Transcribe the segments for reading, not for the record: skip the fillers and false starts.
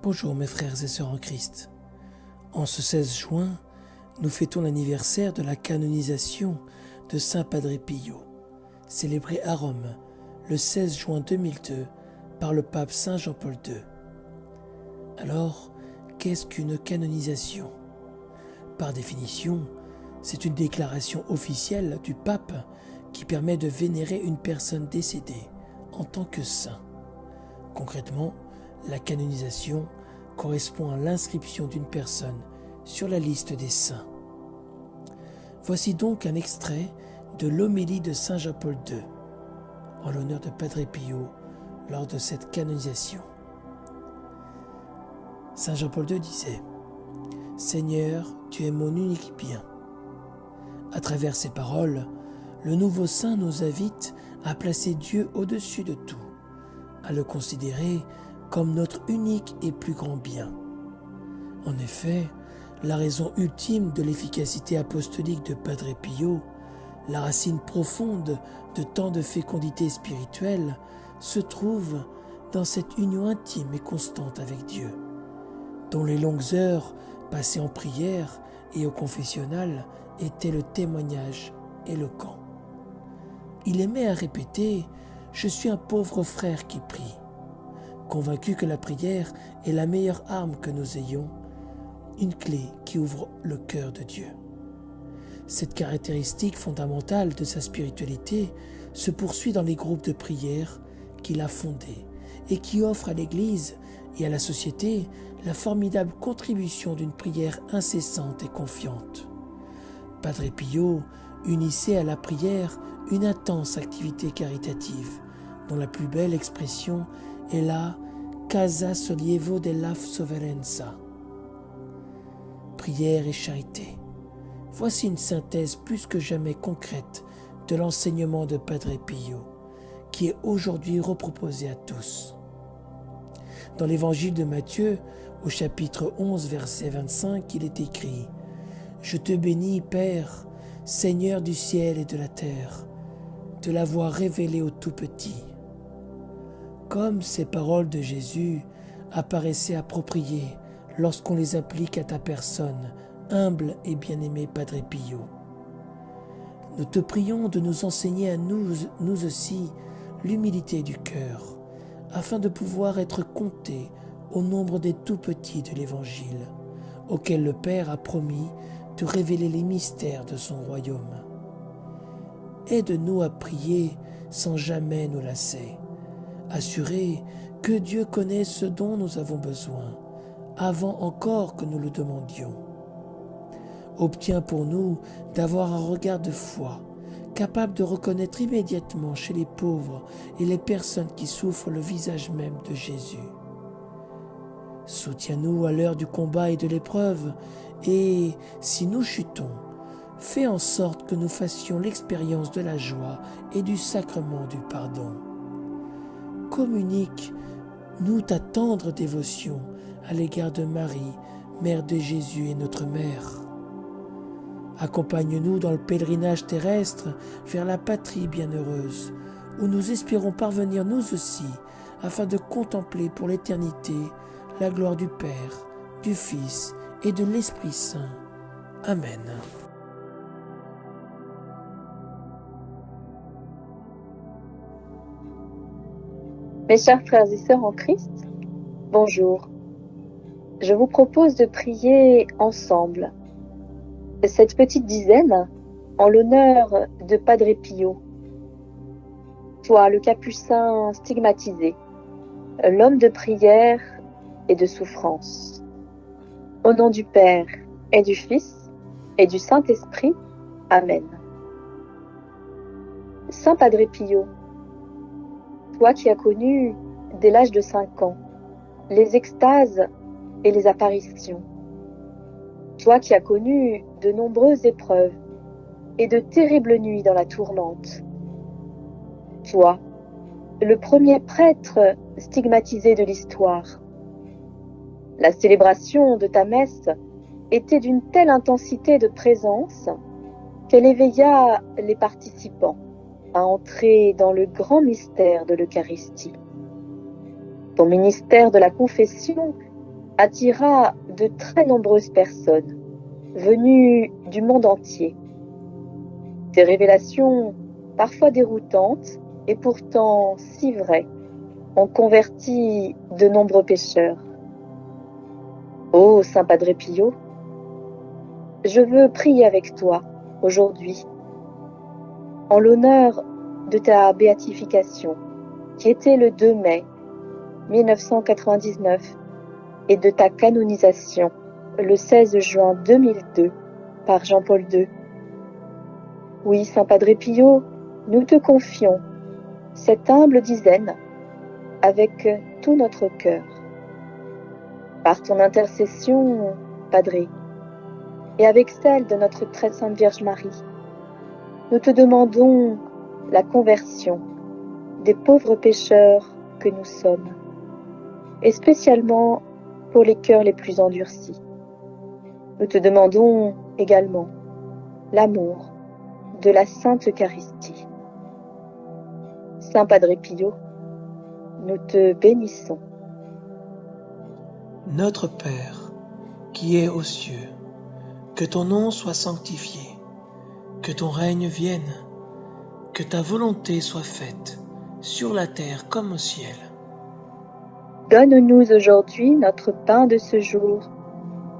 Bonjour mes frères et sœurs en Christ. En ce 16 juin, nous fêtons l'anniversaire de la canonisation de Saint Padre Pio, célébré à Rome le 16 juin 2002 par le pape Saint Jean-Paul II. Alors, qu'est-ce qu'une canonisation ? Par définition, c'est une déclaration officielle du pape qui permet de vénérer une personne décédée en tant que saint. Concrètement, la canonisation correspond à l'inscription d'une personne sur la liste des saints. Voici donc un extrait de l'homélie de Saint Jean-Paul II en l'honneur de Padre Pio lors de cette canonisation. Saint Jean-Paul II disait « Seigneur, tu es mon unique bien ». À travers ces paroles, le nouveau saint nous invite à placer Dieu au-dessus de tout, à le considérer comme notre unique et plus grand bien. En effet, la raison ultime de l'efficacité apostolique de Padre Pio, la racine profonde de tant de fécondité spirituelle, se trouve dans cette union intime et constante avec Dieu, dont les longues heures passées en prière et au confessionnal étaient le témoignage éloquent. Il aimait à répéter « Je suis un pauvre frère qui prie », convaincu que la prière est la meilleure arme que nous ayons, une clé qui ouvre le cœur de Dieu. Cette caractéristique fondamentale de sa spiritualité se poursuit dans les groupes de prière qu'il a fondés et qui offrent à l'Église et à la société la formidable contribution d'une prière incessante et confiante. Padre Pio unissait à la prière une intense activité caritative, dont la plus belle expression est la Casa Sollievo della Sofferenza. Prière et charité. Voici une synthèse plus que jamais concrète de l'enseignement de Padre Pio, qui est aujourd'hui reproposé à tous. Dans l'évangile de Matthieu, au chapitre 11, verset 25, il est écrit « Je te bénis, Père, Seigneur du ciel et de la terre, de l'avoir révélé aux tout-petits. » Comme ces paroles de Jésus apparaissaient appropriées lorsqu'on les applique à ta personne, humble et bien-aimé Padre Pio. Nous te prions de nous enseigner à nous aussi l'humilité du cœur, afin de pouvoir être comptés au nombre des tout-petits de l'Évangile, auxquels le Père a promis de révéler les mystères de son royaume. Aide-nous à prier sans jamais nous lasser, assurés que Dieu connaît ce dont nous avons besoin, avant encore que nous le demandions. Obtiens pour nous d'avoir un regard de foi, capable de reconnaître immédiatement chez les pauvres et les personnes qui souffrent le visage même de Jésus. Soutiens-nous à l'heure du combat et de l'épreuve, et, si nous chutons, fais en sorte que nous fassions l'expérience de la joie et du sacrement du pardon. Communique-nous ta tendre dévotion à l'égard de Marie, Mère de Jésus et notre Mère. Accompagne-nous dans le pèlerinage terrestre vers la patrie bienheureuse, où nous espérons parvenir nous aussi, afin de contempler pour l'éternité la gloire du Père, du Fils et de l'Esprit Saint. Amen. Mes chers frères et sœurs en Christ, bonjour. Je vous propose de prier ensemble cette petite dizaine en l'honneur de Padre Pio. Toi, le capucin stigmatisé, l'homme de prière et de souffrance. Au nom du Père et du Fils et du Saint-Esprit. Amen. Saint Padre Pio, toi qui as connu, dès l'âge de 5 ans, les extases et les apparitions, toi qui as connu de nombreuses épreuves et de terribles nuits dans la tourmente, toi, le premier prêtre stigmatisé de l'histoire, la célébration de ta messe était d'une telle intensité de présence qu'elle éveilla les participants à entrer dans le grand mystère de l'Eucharistie. Ton ministère de la confession attira de très nombreuses personnes venues du monde entier. Ces révélations, parfois déroutantes et pourtant si vraies, ont converti de nombreux pécheurs. Ô Saint Padre Pio, je veux prier avec toi aujourd'hui en l'honneur de ta béatification qui était le 2 mai 1999 et de ta canonisation le 16 juin 2002 par Jean-Paul II. Oui, Saint Padre Pio, nous te confions cette humble dizaine avec tout notre cœur. Par ton intercession, Padre, et avec celle de notre très sainte Vierge Marie, nous te demandons la conversion des pauvres pécheurs que nous sommes, et spécialement pour les cœurs les plus endurcis. Nous te demandons également l'amour de la Sainte Eucharistie. Saint Padre Pio, nous te bénissons. Notre Père, qui es aux cieux, que ton nom soit sanctifié, que ton règne vienne, que ta volonté soit faite, sur la terre comme au ciel. Donne-nous aujourd'hui notre pain de ce jour.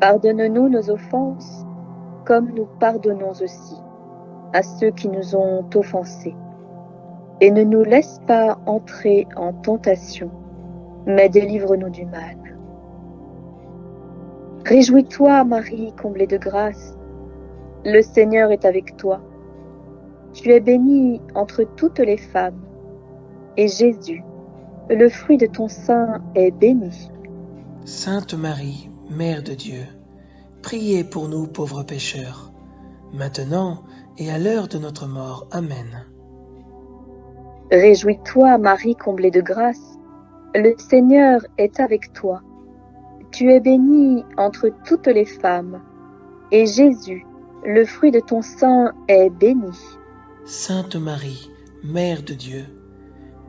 Pardonne-nous nos offenses, comme nous pardonnons aussi à ceux qui nous ont offensés. Et ne nous laisse pas entrer en tentation, mais délivre-nous du mal. Réjouis-toi, Marie, comblée de grâce. Le Seigneur est avec toi. Tu es bénie entre toutes les femmes, et Jésus, le fruit de ton sein, est béni. Sainte Marie, Mère de Dieu, priez pour nous pauvres pécheurs, maintenant et à l'heure de notre mort. Amen. Réjouis-toi, Marie, comblée de grâce. Le Seigneur est avec toi. Tu es bénie entre toutes les femmes, et Jésus, le fruit de ton sein, est béni. Sainte Marie, Mère de Dieu,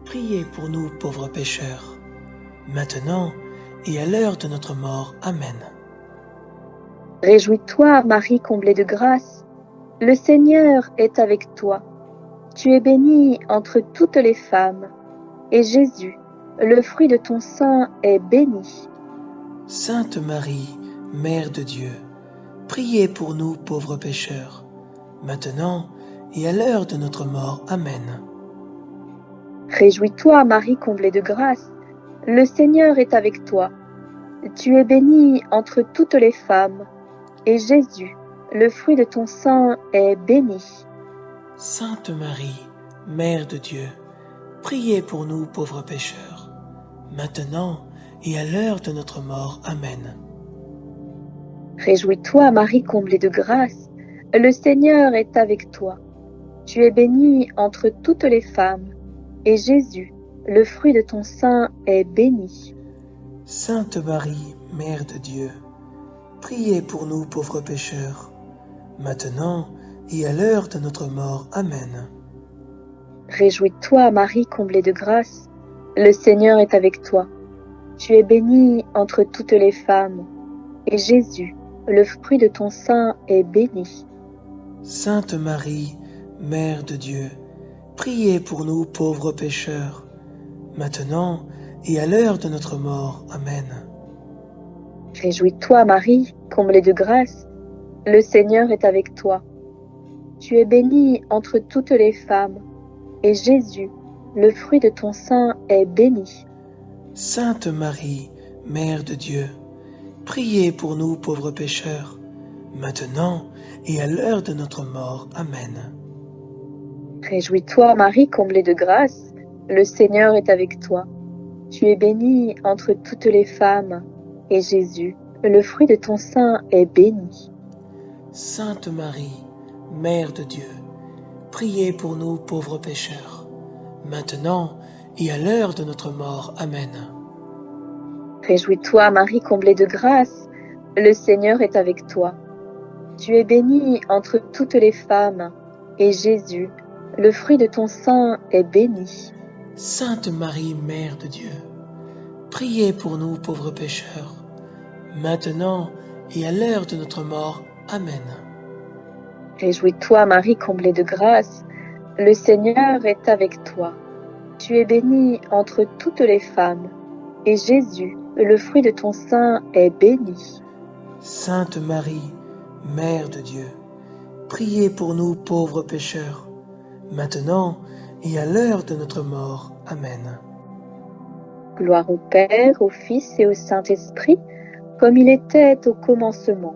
priez pour nous pauvres pécheurs, maintenant et à l'heure de notre mort. Amen. Réjouis-toi, Marie, comblée de grâce. Le Seigneur est avec toi. Tu es bénie entre toutes les femmes, et Jésus, le fruit de ton sein, est béni. Sainte Marie, Mère de Dieu, priez pour nous pauvres pécheurs, maintenant et à l'heure de notre mort. Amen. Réjouis-toi, Marie, comblée de grâce. Le Seigneur est avec toi. Tu es bénie entre toutes les femmes, et Jésus, le fruit de ton sein, est béni. Sainte Marie, Mère de Dieu, priez pour nous pauvres pécheurs, maintenant et à l'heure de notre mort. Amen. Réjouis-toi, Marie, comblée de grâce. Le Seigneur est avec toi. Tu es bénie entre toutes les femmes, et Jésus, le fruit de ton sein, est béni. Sainte Marie, Mère de Dieu, priez pour nous pauvres pécheurs, maintenant et à l'heure de notre mort. Amen. Réjouis-toi, Marie, comblée de grâce. Le Seigneur est avec toi. Tu es bénie entre toutes les femmes, et Jésus, le fruit de ton sein, est béni. Sainte Marie, Mère de Dieu, priez pour nous pauvres pécheurs, maintenant et à l'heure de notre mort. Amen. Réjouis-toi, Marie, comblée de grâce. Le Seigneur est avec toi. Tu es bénie entre toutes les femmes, et Jésus, le fruit de ton sein, est béni. Sainte Marie, Mère de Dieu, priez pour nous pauvres pécheurs, maintenant et à l'heure de notre mort. Amen. Réjouis-toi, Marie, comblée de grâce. Le Seigneur est avec toi. Tu es bénie entre toutes les femmes, et Jésus, le fruit de ton sein, est béni. Sainte Marie, Mère de Dieu, priez pour nous pauvres pécheurs, maintenant et à l'heure de notre mort. Amen. Réjouis-toi, Marie, comblée de grâce. Le Seigneur est avec toi. Tu es bénie entre toutes les femmes, et Jésus, le fruit de ton sein, est béni. Sainte Marie, Mère de Dieu, priez pour nous pauvres pécheurs, maintenant et à l'heure de notre mort. Amen. Réjouis-toi, Marie, comblée de grâce, le Seigneur est avec toi. Tu es bénie entre toutes les femmes, et Jésus, le fruit de ton sein, est béni. Sainte Marie, Mère de Dieu, priez pour nous pauvres pécheurs, maintenant et à l'heure de notre mort. Amen. Gloire au Père, au Fils et au Saint-Esprit, comme il était au commencement,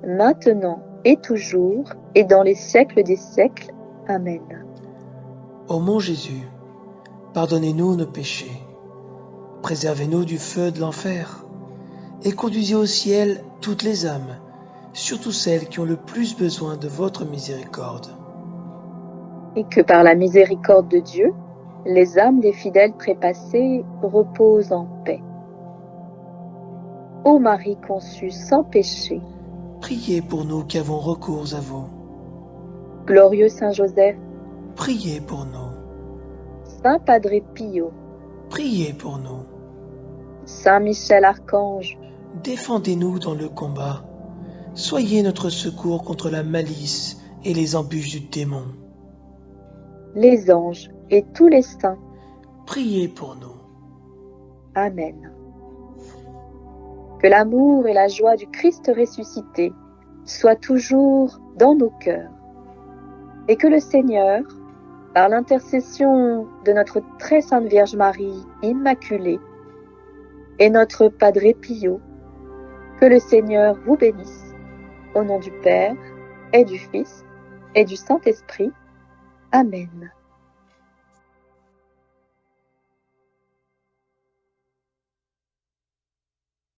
maintenant et toujours, et dans les siècles des siècles. Amen. Ô mon Jésus, pardonnez-nous nos péchés, préservez-nous du feu de l'enfer, et conduisez au ciel toutes les âmes, surtout celles qui ont le plus besoin de votre miséricorde. Et que par la miséricorde de Dieu, les âmes des fidèles trépassés reposent en paix. Ô Marie conçue sans péché, Priez pour nous qui avons recours à vous. glorieux Saint Joseph, Priez pour nous. Saint Padre Pio, Priez pour nous. Saint Michel Archange, Défendez-nous dans le combat. Soyez notre secours contre la malice et les embûches du démon. les anges et tous les saints. Priez pour nous. Amen. Que l'amour et la joie du Christ ressuscité soient toujours dans nos cœurs, et que le Seigneur, par l'intercession de notre très sainte Vierge Marie Immaculée et notre Padre Pio, que le Seigneur vous bénisse, au nom du Père et du Fils et du Saint-Esprit. Amen.